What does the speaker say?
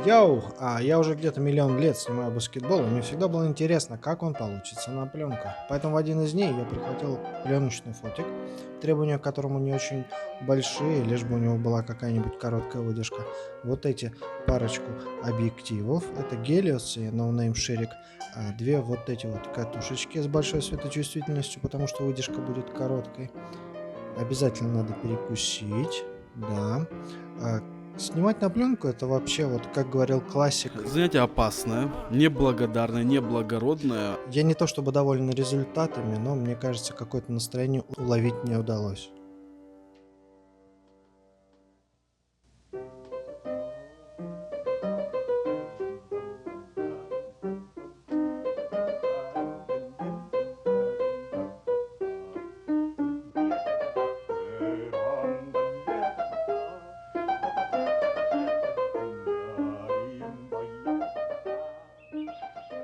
Йоу, я уже где-то миллион лет снимаю баскетбол, и мне всегда было интересно, как он получится на пленку. Поэтому в один из дней я прихватил пленочный фотик, требования к которому не очень большие, лишь бы у него была какая-нибудь короткая выдержка. Вот эти парочку объективов, это Helios и No Name Sherrick, две вот эти вот катушечки с большой светочувствительностью, потому что выдержка будет короткой. Обязательно надо перекусить, да. Снимать на пленку это вообще, вот как говорил классик, Занятие опасное, неблагодарное, неблагородное. я не то чтобы доволен результатами, но мне кажется, какое-то настроение уловить мне удалось.